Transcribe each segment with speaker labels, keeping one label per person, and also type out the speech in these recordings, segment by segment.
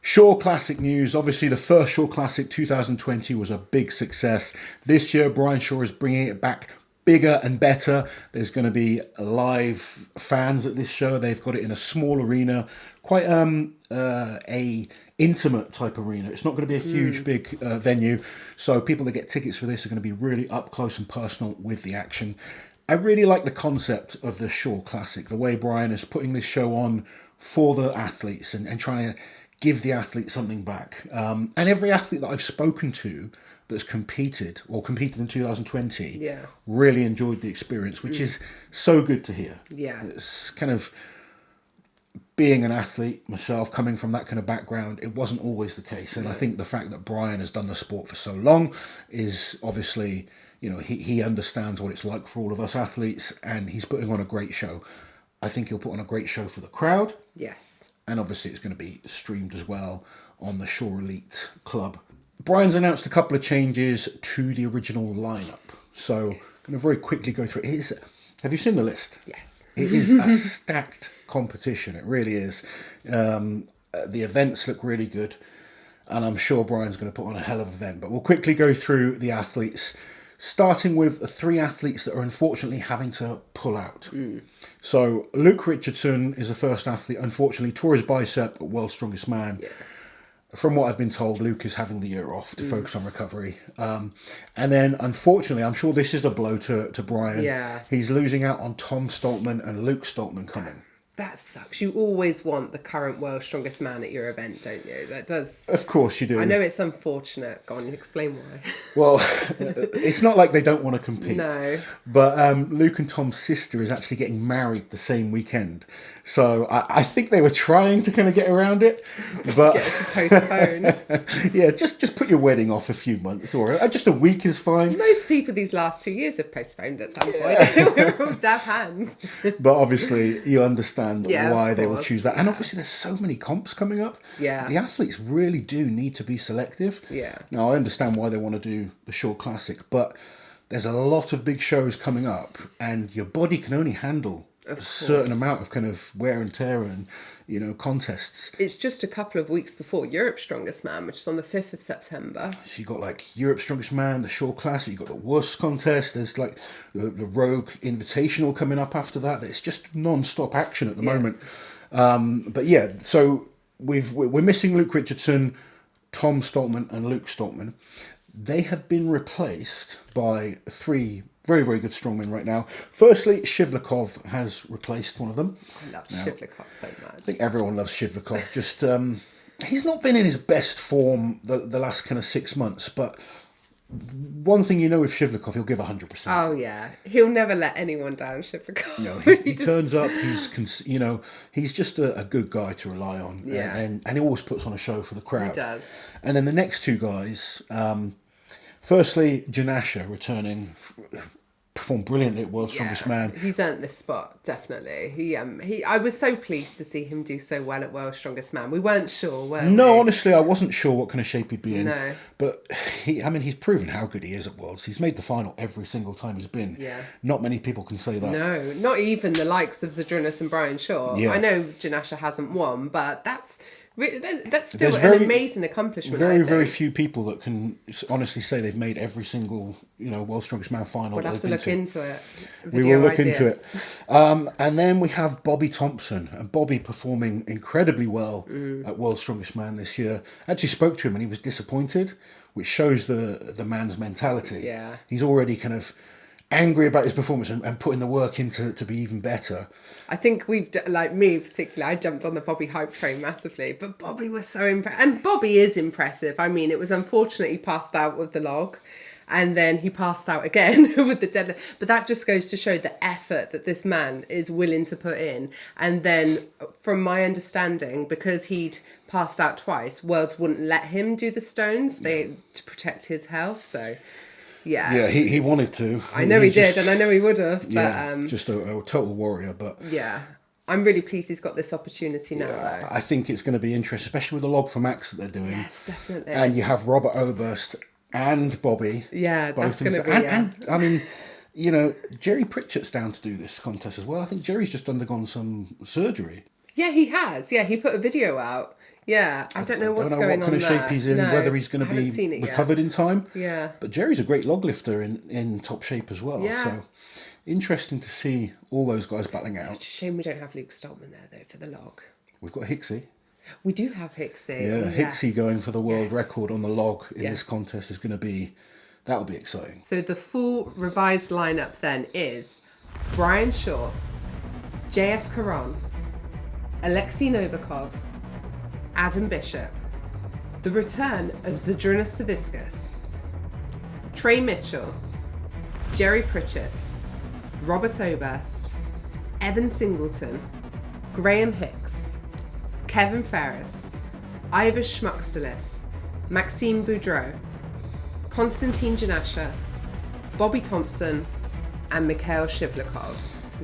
Speaker 1: Shaw Classic news. Obviously, the first Shaw Classic 2020 was a big success. This year, Brian Shaw is bringing it back bigger and better. There's going to be live fans at this show. They've got it in a small arena, quite a intimate type arena. It's not going to be a huge, big venue. So people that get tickets for this are going to be really up close and personal with the action. I really like the concept of the Shaw Classic, the way Brian is putting this show on for the athletes and trying to give the athlete something back. And every athlete that I've spoken to that's competed in 2020 really enjoyed the experience, which is so good to hear.
Speaker 2: Yeah.
Speaker 1: It's kind of, being an athlete myself, coming from that kind of background, it wasn't always the case. And I think the fact that Brian has done the sport for so long is obviously, you know, he understands what it's like for all of us athletes, and he's putting on a great show. I think he'll put on a great show for the crowd.
Speaker 2: Yes.
Speaker 1: And obviously it's going to be streamed as well on the Shaw Elite Club. Brian's announced a couple of changes to the original lineup. So I'm going to very quickly go through it. Have you seen the list?
Speaker 2: Yes.
Speaker 1: It is a stacked competition. It really is. The events look really good. And I'm sure Brian's going to put on a hell of an event. But we'll quickly go through the athletes, starting with the 3 athletes that are unfortunately having to pull out. So Luke Richardson is the first athlete, unfortunately, tore his bicep at World's Strongest Man.
Speaker 2: Yeah.
Speaker 1: From what I've been told, Luke is having the year off to focus on recovery. And then, unfortunately, I'm sure this is a blow to Brian.
Speaker 2: Yeah.
Speaker 1: He's losing out on Tom Stoltman and Luke Stoltman coming.
Speaker 2: That sucks. You always want the current World's Strongest Man at your event, don't you? That does.
Speaker 1: Of course you do.
Speaker 2: I know it's unfortunate. Go on, explain why.
Speaker 1: Well, it's not like they don't want to compete.
Speaker 2: No.
Speaker 1: But Luke and Tom's sister is actually getting married the same weekend. So I think they were trying to kind of get around it. But
Speaker 2: Get it to postpone.
Speaker 1: yeah, just put your wedding off a few months, or just a week is fine.
Speaker 2: Most people these last 2 years have postponed at some point. We're all dab hands.
Speaker 1: But obviously, you understand
Speaker 2: Yeah,
Speaker 1: why
Speaker 2: of
Speaker 1: they will
Speaker 2: course,
Speaker 1: choose that. And obviously, there's so many comps coming up.
Speaker 2: Yeah.
Speaker 1: The athletes really do need to be selective.
Speaker 2: Yeah.
Speaker 1: Now, I understand why they want to do the Shaw Classic, but there's a lot of big shows coming up, and your body can only handle a certain amount of kind of wear and tear and, you know, contests.
Speaker 2: It's just a couple of weeks before Europe's Strongest Man, which is on the 5th of September.
Speaker 1: So you've got like Europe's Strongest Man, the Shaw Classic, you've got the Worst contest, there's like the Rogue Invitational coming up after that. It's just non-stop action at the moment. But yeah, so we're missing Luke Richardson, Tom Stoltman and Luke Stoltman. They have been replaced by 3 very, very good strongmen right now. Firstly, Shivlikov has replaced one of them.
Speaker 2: I love Shivlikov so much.
Speaker 1: I think everyone loves Shivlikov. Just he's not been in his best form the last kind of 6 months, but one thing you know with Shivlikov, he'll give 100%.
Speaker 2: Oh yeah, he'll never let anyone down, Shivlikov.
Speaker 1: No, he turns up. He's just a good guy to rely on.
Speaker 2: Yeah.
Speaker 1: And he always puts on a show for the crowd.
Speaker 2: He does.
Speaker 1: And then the next 2 guys. Firstly, Janasha returning, performed brilliantly at World's Strongest Man.
Speaker 2: He's earned this spot, definitely. I was so pleased to see him do so well at World's Strongest Man. We weren't sure, were we?
Speaker 1: No, honestly, I wasn't sure what kind of shape he'd be in.
Speaker 2: No.
Speaker 1: But he's proven how good he is at Worlds. He's made the final every single time he's been.
Speaker 2: Yeah.
Speaker 1: Not many people can say that.
Speaker 2: No, not even the likes of Zydrunas and Brian Shaw.
Speaker 1: Yeah.
Speaker 2: I know Janasha hasn't won, but that's still
Speaker 1: There's
Speaker 2: an amazing accomplishment.
Speaker 1: Very, very few people that can honestly say they've made every single, World's Strongest Man final.
Speaker 2: We'll have to look into it.
Speaker 1: We will look into it. And then we have Bobby Thompson, and Bobby performing incredibly well at World's Strongest Man this year. I actually spoke to him and he was disappointed, which shows the man's mentality.
Speaker 2: Yeah.
Speaker 1: He's already kind of angry about his performance and putting the work in to be even better.
Speaker 2: I think like me particularly, I jumped on the Bobby hype train massively, but Bobby was so impressive. And Bobby is impressive. I mean, it was unfortunate he passed out with the log and then he passed out again with the deadlift. But that just goes to show the effort that this man is willing to put in. And then from my understanding, because he'd passed out twice, Worlds wouldn't let him do the stones to protect his health. So... Yeah,
Speaker 1: he wanted to.
Speaker 2: I know he did, and I know he would have. But
Speaker 1: just a total warrior. But
Speaker 2: yeah, I'm really pleased he's got this opportunity now. Though.
Speaker 1: I think it's going to be interesting, especially with the log for Max that they're doing.
Speaker 2: Yes, definitely.
Speaker 1: And you have Robert Oberst and Bobby.
Speaker 2: Yeah, that's going to be.
Speaker 1: And I mean, Jerry Pritchett's down to do this contest as well. I think Jerry's just undergone some surgery.
Speaker 2: Yeah, he has. Yeah, he put a video out. Yeah, I don't know what's
Speaker 1: don't know
Speaker 2: going
Speaker 1: what kind
Speaker 2: on
Speaker 1: of
Speaker 2: there.
Speaker 1: shape he's in,
Speaker 2: No,
Speaker 1: whether he's going
Speaker 2: I
Speaker 1: to
Speaker 2: haven't
Speaker 1: be
Speaker 2: seen it yet.
Speaker 1: recovered in time.
Speaker 2: Yeah.
Speaker 1: But Jerry's a great log lifter in top shape as well.
Speaker 2: Yeah.
Speaker 1: So interesting to see all those guys battling out.
Speaker 2: Such a shame we don't have Luke Stoltman there, though, for the log.
Speaker 1: We've got Hicksy.
Speaker 2: We do have Hicksy.
Speaker 1: Yeah,
Speaker 2: Oh,
Speaker 1: Hicksy
Speaker 2: yes.
Speaker 1: going for the world
Speaker 2: Yes.
Speaker 1: record on the log in
Speaker 2: Yeah.
Speaker 1: this contest is going to be, that'll be exciting.
Speaker 2: So the full revised lineup then is Brian Shaw, JF Caron, Alexei Novikov, Adam Bishop, the return of Zydrunas Savickas, Trey Mitchell, Jerry Pritchett, Robert Oberst, Evan Singleton, Graham Hicks, Kevin Ferris, Ivor Schmuckstelis, Maxime Boudreau, Konstantin Janasha, Bobby Thompson, and Mikhail Shivlikov.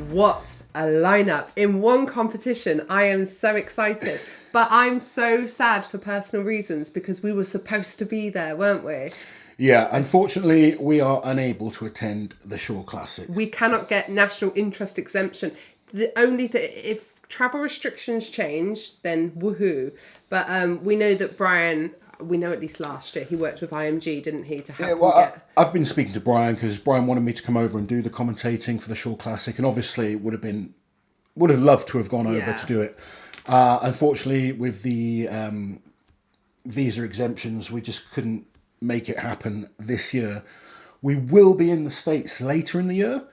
Speaker 2: What a lineup in one competition. I am so excited. But I'm so sad for personal reasons because we were supposed to be there, weren't we?
Speaker 1: Yeah, unfortunately, we are unable to attend the Shore Classic.
Speaker 2: We cannot get national interest exemption. The only thing, if travel restrictions change, then woohoo. But we know that Brian, we know at least last year, he worked with IMG, didn't he, to help him get...
Speaker 1: I've been speaking to Brian because Brian wanted me to come over and do the commentating for the Shore Classic, and obviously would have loved to have gone over to do it. Unfortunately, with the visa exemptions, we just couldn't make it happen this year. We will be in the States later in the year,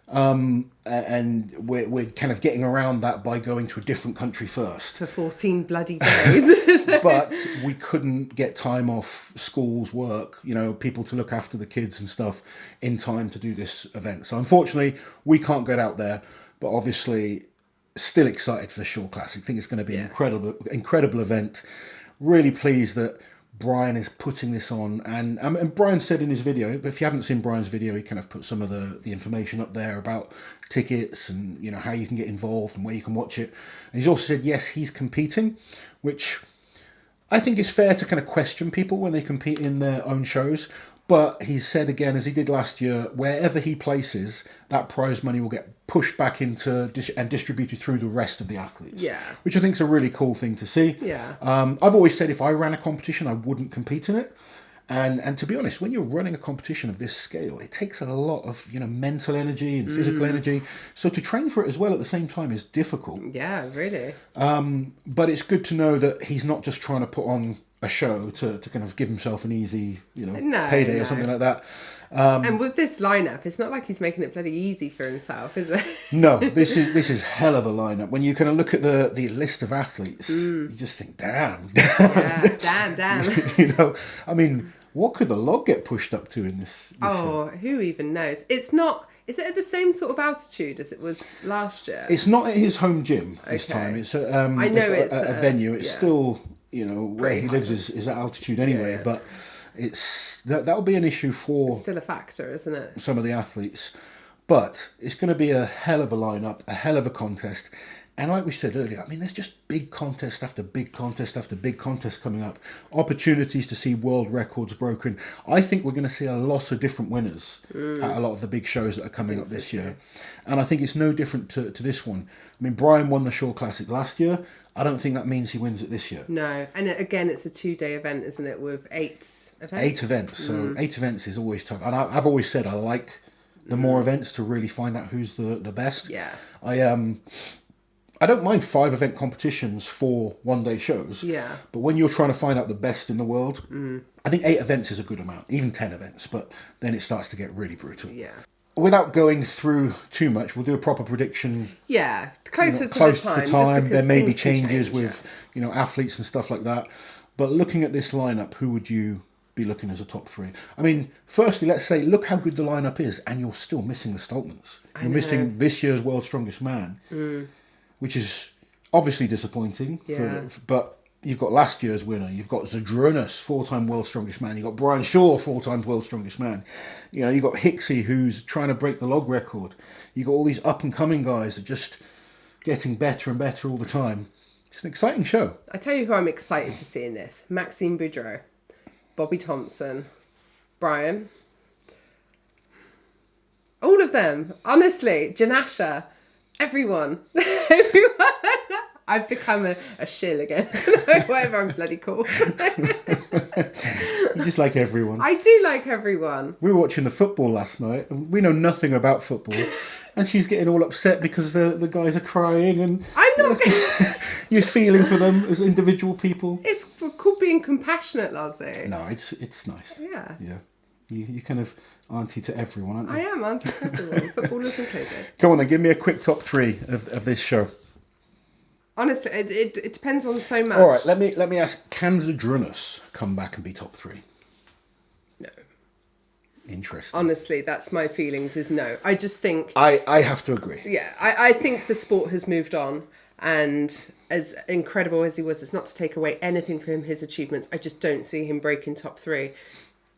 Speaker 1: and we're kind of getting around that by going to a different country first.
Speaker 2: For 14 bloody days.
Speaker 1: But we couldn't get time off school's work, people to look after the kids and stuff in time to do this event. So unfortunately, we can't get out there, but obviously still excited for the Shore Classic. I think it's going to be an incredible event. Really pleased that Brian is putting this on, and Brian said in his video, but if you haven't seen Brian's video, he kind of put some of the information up there about tickets and how you can get involved and where you can watch it. And he's also said yes, he's competing, which I think is fair to kind of question people when they compete in their own shows. But he said again, as he did last year, wherever he places, that prize money will get pushed back into and distributed through the rest of the athletes.
Speaker 2: Yeah.
Speaker 1: Which I think is a really cool thing to see.
Speaker 2: Yeah.
Speaker 1: I've always said if I ran a competition, I wouldn't compete in it. And to be honest, when you're running a competition of this scale, it takes a lot of mental energy and physical energy. So to train for it as well at the same time is difficult.
Speaker 2: Yeah, really.
Speaker 1: But it's good to know that he's not just trying to put on a show to kind of give himself an easy, payday or something like that.
Speaker 2: And with this lineup, it's not like he's making it bloody easy for himself, is it?
Speaker 1: No, this is hell of a lineup. When you kind of look at the list of athletes, you just think, damn.
Speaker 2: Yeah, damn.
Speaker 1: I mean, what could the log get pushed up to in this show?
Speaker 2: Who even knows? It's not. Is it at the same sort of altitude as it was last year?
Speaker 1: It's not at his home gym this
Speaker 2: Okay.
Speaker 1: time. It's
Speaker 2: I know it's
Speaker 1: a venue. It's still, where he lives is at altitude anyway.
Speaker 2: Yeah.
Speaker 1: But it's that'll be an issue for
Speaker 2: It's still a factor, isn't it?
Speaker 1: some of the athletes. But it's going to be a hell of a lineup, a hell of a contest. And like we said earlier, I mean, there's just big contest after big contest after big contest coming up. Opportunities to see world records broken. I think we're going to see a lot of different winners at a lot of the big shows that are coming up this year. And I think it's no different to this one. I mean, Brian won the Shore Classic last year. I don't think that means he wins it this year.
Speaker 2: No. And again, it's a 2-day event, isn't it, with 8 events?
Speaker 1: 8 events. So 8 events is always tough. And I've always said I like the more events to really find out who's the best.
Speaker 2: Yeah.
Speaker 1: I don't mind 5 event competitions for one-day shows.
Speaker 2: Yeah.
Speaker 1: But when you're trying to find out the best in the world, I think 8 events is a good amount, even 10 events. But then it starts to get really brutal.
Speaker 2: Yeah.
Speaker 1: Without going through too much, we'll do a proper prediction.
Speaker 2: Yeah. Closer to
Speaker 1: Close
Speaker 2: the time.
Speaker 1: to the time. There may be
Speaker 2: things can
Speaker 1: changes
Speaker 2: change,
Speaker 1: with athletes and stuff like that. But looking at this lineup, who would you be looking as a top 3? I mean, firstly, let's say, look how good the lineup is, and you're still missing the Stoltmans. You're missing this year's World's Strongest Man, which is obviously disappointing.
Speaker 2: Yeah.
Speaker 1: But you've got last year's winner. You've got Zydrunas, 4-time World's Strongest Man. You've got Brian Shaw, 4-time World's Strongest Man. You've got Hicksy, who's trying to break the log record. You've got all these up-and-coming guys that are just getting better and better all the time. It's an exciting show.
Speaker 2: I tell you who I'm excited to see in this. Maxime Boudreau, Bobby Thompson, Brian. All of them. Honestly. Janasha. Everyone. I've become a shill again. Whatever I'm bloody called.
Speaker 1: You just like everyone.
Speaker 2: I do like everyone.
Speaker 1: We were watching the football last night, and we know nothing about football. And she's getting all upset because the guys are crying, and
Speaker 2: I'm not.
Speaker 1: you're feeling for them as individual people.
Speaker 2: It's called being compassionate, Lozzie.
Speaker 1: No, it's nice.
Speaker 2: Yeah.
Speaker 1: Yeah. You kind of auntie to everyone, aren't you?
Speaker 2: I am auntie to everyone, footballers included.
Speaker 1: Come on then, give me a quick top 3 of this show.
Speaker 2: Honestly, it depends on so much.
Speaker 1: All right, let me ask, can Zydrunas come back and be top 3?
Speaker 2: No.
Speaker 1: Interesting.
Speaker 2: Honestly, that's my feelings is no. I just think...
Speaker 1: I have to agree.
Speaker 2: Yeah, I think the sport has moved on, and as incredible as he was, it's not to take away anything from his achievements. I just don't see him breaking top 3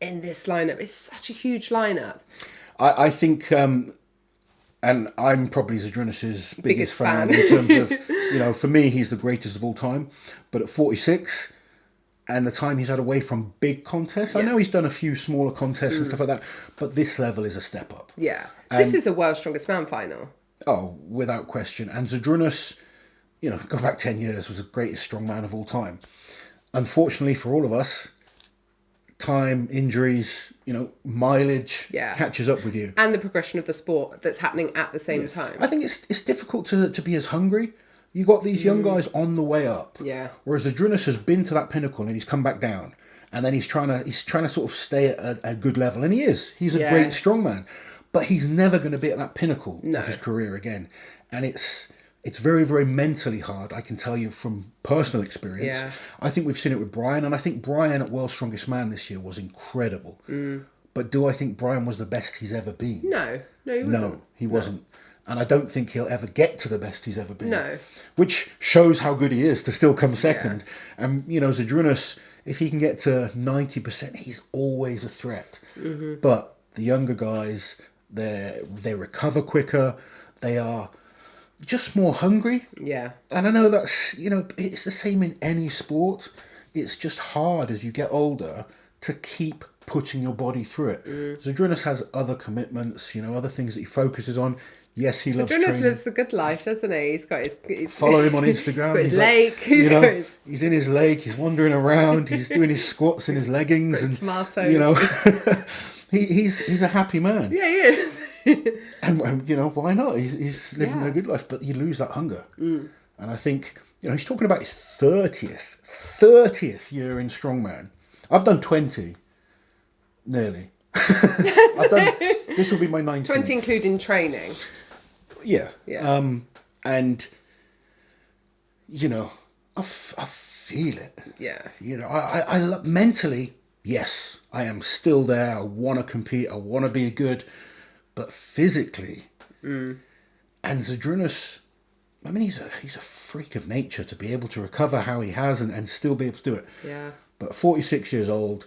Speaker 2: in this lineup. It's such a huge lineup.
Speaker 1: I think, and I'm probably Zydrunas' biggest fan in terms of, for me, he's the greatest of all time. But at 46, and the time he's had away from big contests, I know he's done a few smaller contests and stuff like that, but this level is a step up.
Speaker 2: Yeah. This is a World's Strongest Man final.
Speaker 1: Oh, without question. And Zydrunas, go back 10 years, was the greatest strongman of all time. Unfortunately for all of us, time, injuries, mileage catches up with you.
Speaker 2: And the progression of the sport that's happening at the same time.
Speaker 1: I think it's difficult to be as hungry. You got these young guys on the way up.
Speaker 2: Yeah.
Speaker 1: Whereas Zydrunas has been to that pinnacle and he's come back down. And then he's trying to sort of stay at a good level. And he is. He's a great strongman. But he's never going to be at that pinnacle of his career again. And it's very, very mentally hard, I can tell you from personal experience.
Speaker 2: Yeah.
Speaker 1: I think we've seen it with Brian, and I think Brian at World's Strongest Man this year was incredible. But do I think Brian was the best he's ever been?
Speaker 2: No, he wasn't.
Speaker 1: No, he wasn't. And I don't think he'll ever get to the best he's ever been.
Speaker 2: No.
Speaker 1: Which shows how good he is to still come second. Yeah. And, Zydrunas, if he can get to 90%, he's always a threat. Mm-hmm. But the younger guys, they recover quicker. They are just more hungry.
Speaker 2: Yeah.
Speaker 1: And I know that's, it's the same in any sport. It's just hard as you get older to keep putting your body through it. Zydrunas has other commitments, other things that he focuses on. Yes, he loves training.
Speaker 2: Zydrunas lives the good life, doesn't he? He's got his
Speaker 1: follow him on Instagram.
Speaker 2: He's got his lake.
Speaker 1: He's in his lake. He's wandering around. He's doing his squats in his leggings and
Speaker 2: tomatoes.
Speaker 1: He's a happy man.
Speaker 2: Yeah, he is.
Speaker 1: And why not? He's living a good life, but you lose that hunger. And I think he's talking about his 30th year in strongman. I've done 20, nearly. This will be my 19th.
Speaker 2: 20 including training.
Speaker 1: Yeah.
Speaker 2: Yeah.
Speaker 1: And I feel it.
Speaker 2: Yeah.
Speaker 1: I mentally, yes, I am still there. I want to compete. I want to be good. But physically, and Zydrunas, I mean, he's a freak of nature to be able to recover how he has and still be able to do it.
Speaker 2: Yeah.
Speaker 1: But 46 years old,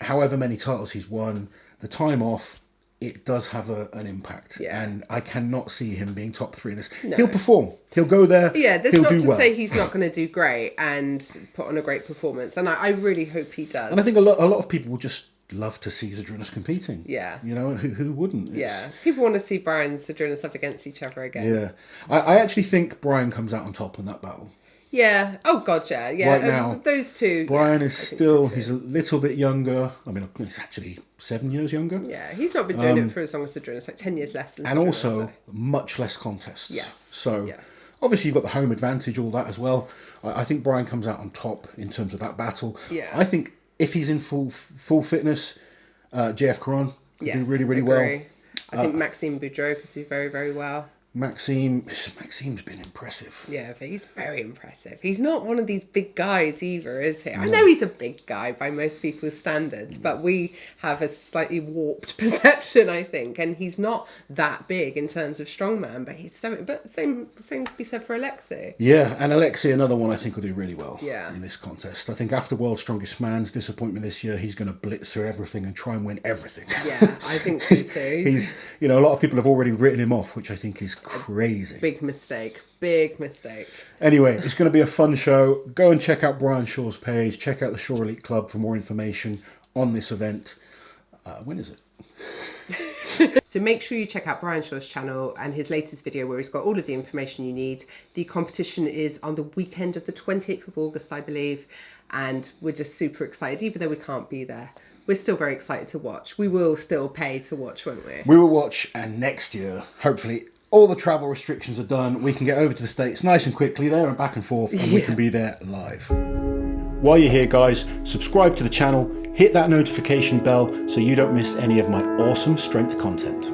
Speaker 1: however many titles he's won, the time off, it does have an impact.
Speaker 2: Yeah.
Speaker 1: And I cannot see him being top 3 in this.
Speaker 2: No.
Speaker 1: He'll perform. He'll go there.
Speaker 2: Yeah, that's
Speaker 1: he'll
Speaker 2: not
Speaker 1: do
Speaker 2: to
Speaker 1: well.
Speaker 2: say he's not going to do great and put on a great performance. And I really hope he does.
Speaker 1: And I think a lot of people will just love to see Zydrunas competing.
Speaker 2: Yeah.
Speaker 1: And who wouldn't?
Speaker 2: Yeah. People want to see Brian and Zydrunas up against each other again.
Speaker 1: Yeah. I actually think Brian comes out on top in that battle.
Speaker 2: Yeah. Oh, God, yeah. Yeah.
Speaker 1: Right now,
Speaker 2: those two.
Speaker 1: Brian is still, he's a little bit younger. I mean, he's actually 7 years younger.
Speaker 2: Yeah. He's not been doing it for as long as Zydrunas, like 10 years less than
Speaker 1: And
Speaker 2: Zydrunas,
Speaker 1: also, much less contests.
Speaker 2: Yes.
Speaker 1: So, obviously, you've got the home advantage, all that as well. I think Brian comes out on top in terms of that battle.
Speaker 2: Yeah.
Speaker 1: I think if he's in full fitness, JF Caron could do really, really well.
Speaker 2: I think Maxime Boudreau could do very, very well.
Speaker 1: Maxime's been impressive.
Speaker 2: Yeah, but he's very impressive. He's not one of these big guys either, is he? I know he's a big guy by most people's standards, but we have a slightly warped perception, I think. And he's not that big in terms of strongman, but he's so. But same to be said for Alexei.
Speaker 1: Yeah, and Alexei, another one I think will do really well.
Speaker 2: Yeah.
Speaker 1: In this contest. I think after World's Strongest Man's disappointment this year, he's going to blitz through everything and try and win everything.
Speaker 2: Yeah, I think so too.
Speaker 1: He's, a lot of people have already written him off, which I think is crazy.
Speaker 2: Big mistake.
Speaker 1: Anyway, it's going to be a fun show. Go and check out Brian Shaw's page. Check out the Shaw Elite Club for more information on this event. When is it?
Speaker 2: So make sure you check out Brian Shaw's channel and his latest video where he's got all of the information you need. The competition is on the weekend of the 28th of August, I believe, and we're just super excited, even though we can't be there. We're still very excited to watch. We will still pay to watch, won't we?
Speaker 1: We will watch, and next year, hopefully, all the travel restrictions are done. We can get over to the States nice and quickly there and back and forth, and we can be there live. While you're here, guys, subscribe to the channel, hit that notification bell so you don't miss any of my awesome strength content.